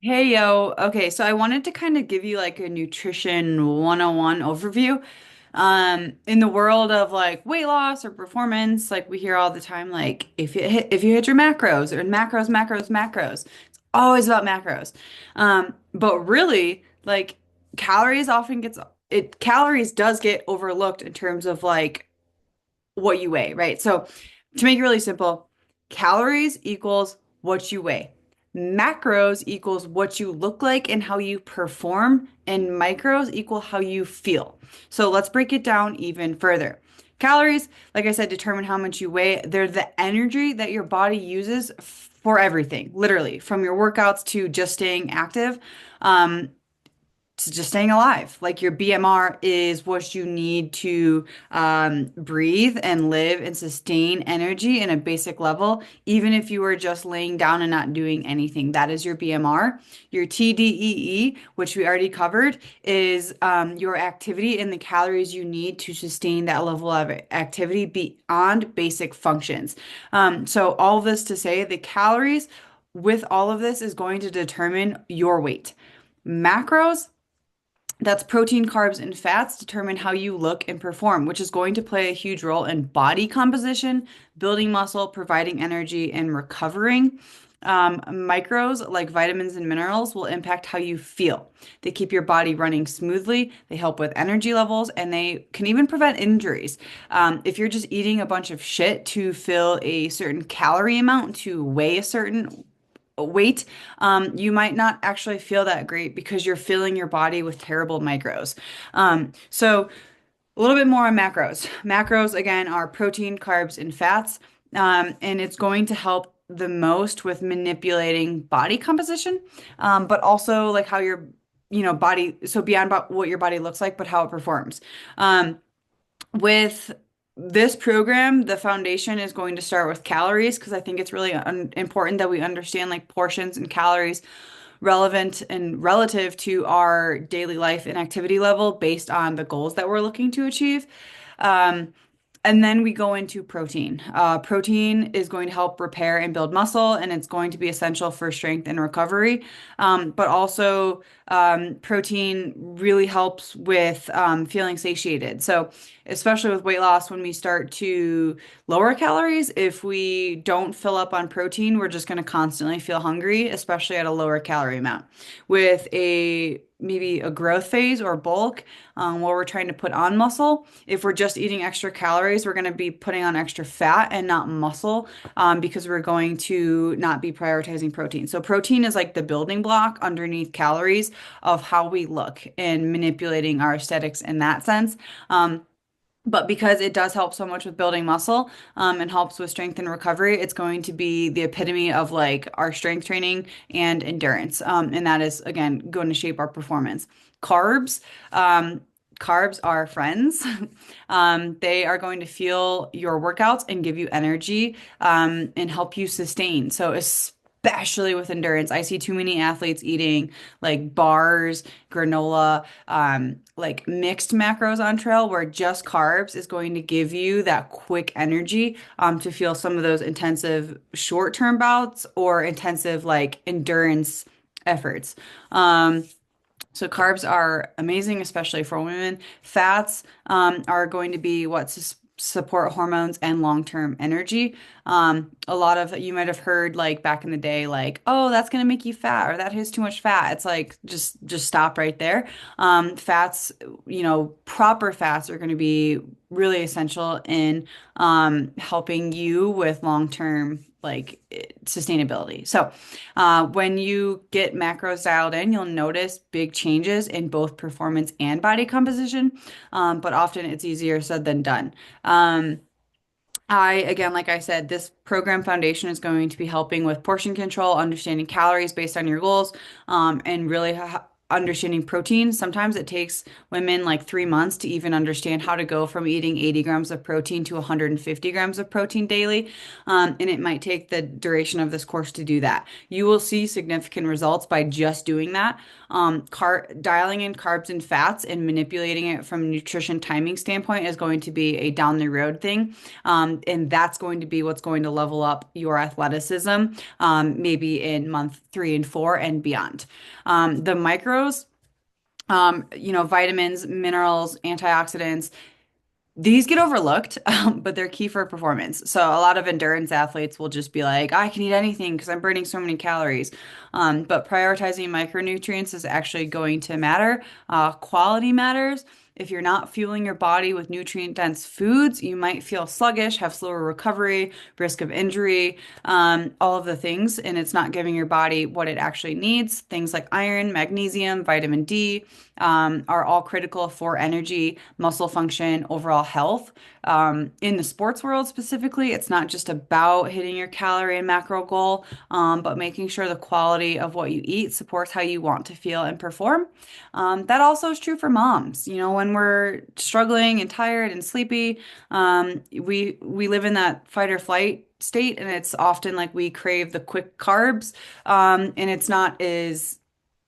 Hey yo, okay, so I wanted to kind of give you like a nutrition 101 overview. In the world of like weight loss or performance, like we hear all the time, like if you hit your macros or macros, it's always about macros. But really, like calories often gets it calories does get overlooked in terms of like what you weigh, right? So to make it really simple, calories equals what you weigh. Macros equals what you look like and how you perform, and micros equal how you feel. So let's break it down even further. Calories, like I said, determine how much you weigh. They're the energy that your body uses for everything, literally, from your workouts to just staying active. Um, to just staying alive. Like your BMR is what you need to breathe and live and sustain energy in a basic level, even if you were just laying down and not doing anything. That is your BMR. Your TDEE, which we already covered, is your activity and the calories you need to sustain that level of activity beyond basic functions. So, all of this to say, the calories with all of this is going to determine your weight. Macros, that's protein, carbs, and fats determine how you look and perform, which is going to play a huge role in body composition, building muscle, providing energy, and recovering. Micros, like vitamins and minerals, will impact how you feel. They keep your body running smoothly, they help with energy levels, and they can even prevent injuries. If you're just eating a bunch of shit to fill a certain calorie amount, to weigh a certain weight, you might not actually feel that great because you're filling your body with terrible micros. So a little bit more on macros. Macros, again, are protein, carbs, and fats, and it's going to help the most with manipulating body composition, but also like how your, body, so beyond about what your body looks like, but how it performs. With this program, the foundation is going to start with calories because I think it's really important that we understand like portions and calories relevant and relative to our daily life and activity level based on the goals that we're looking to achieve. Um, and then we go into protein. Protein is going to help repair and build muscle, and it's going to be essential for strength and recovery. But also, protein really helps with feeling satiated. So, especially with weight loss, when we start to lower calories, if we don't fill up on protein, we're just going to constantly feel hungry, especially at a lower calorie amount. With a maybe a growth phase or bulk, where we're trying to put on muscle, if we're just eating extra calories, we're going to be putting on extra fat and not muscle, because we're going to not be prioritizing protein. So protein is like the building block underneath calories of how we look and manipulating our aesthetics in that sense. But because it does help so much with building muscle, and helps with strength and recovery, it's going to be the epitome of like our strength training and endurance. And that is, again, going to shape our performance. Carbs, carbs are friends. They are going to fuel your workouts and give you energy, and help you sustain. So, especially with endurance, I see too many athletes eating like bars, granola, like mixed macros on trail where just carbs is going to give you that quick energy, to feel some of those intensive short-term bouts or intensive like endurance efforts. So carbs are amazing, especially for women. Fats, are going to be what support hormones and long-term energy. A lot of you might have heard like back in the day, like, oh, that's going to make you fat or that has too much fat. It's like just stop right there. Fats, proper fats are going to be really essential in helping you with long-term like sustainability. So, when you get macros dialed in, you'll notice big changes in both performance and body composition, but often it's easier said than done. Again, like I said, this program foundation is going to be helping with portion control, understanding calories based on your goals, and really understanding protein. Sometimes it takes women like 3 months to even understand how to go from eating 80 grams of protein to 150 grams of protein daily. And it might take the duration of this course to do that. You will see significant results by just doing that. Dialing in carbs and fats and manipulating it from a nutrition timing standpoint is going to be a down the road thing. And that's going to be what's going to level up your athleticism, maybe in month 3 and 4 and beyond. The micros, vitamins, minerals, antioxidants, these get overlooked, but they're key for performance. So a lot of endurance athletes will just be like, I can eat anything because I'm burning so many calories. But prioritizing micronutrients is actually going to matter. Quality matters. If you're not fueling your body with nutrient-dense foods, you might feel sluggish, have slower recovery, risk of injury, all of the things, and it's not giving your body what it actually needs. Things like iron, magnesium, vitamin D, are all critical for energy, muscle function, overall health. In the sports world specifically, it's not just about hitting your calorie and macro goal, but making sure the quality of what you eat supports how you want to feel and perform. That also is true for moms. You know, when we're struggling and tired and sleepy, we live in that fight or flight state, and it's often like we crave the quick carbs, and it's not as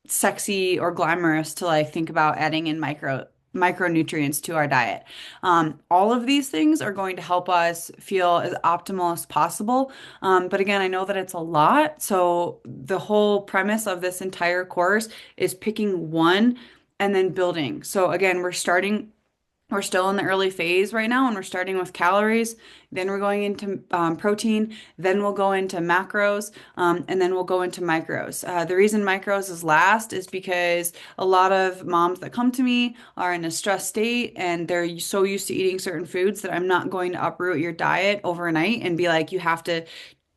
sexy or glamorous to like think about adding in micronutrients to our diet. All of these things are going to help us feel as optimal as possible. But again, I know that it's a lot. So the whole premise of this entire course is picking one and then building. So again, we're still in the early phase right now, and we're starting with calories. Then we're going into protein. Then we'll go into macros, and then we'll go into micros. The reason micros is last is because a lot of moms that come to me are in a stress state, and they're so used to eating certain foods that I'm not going to uproot your diet overnight and be like, you have to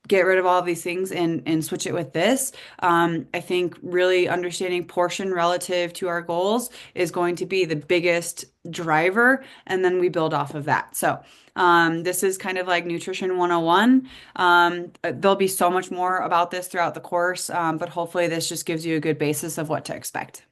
get rid of all of these things and switch it with this. I think really understanding portion relative to our goals is going to be the biggest driver, and then we build off of that. So this is kind of like nutrition 101. There'll be so much more about this throughout the course, but hopefully this just gives you a good basis of what to expect.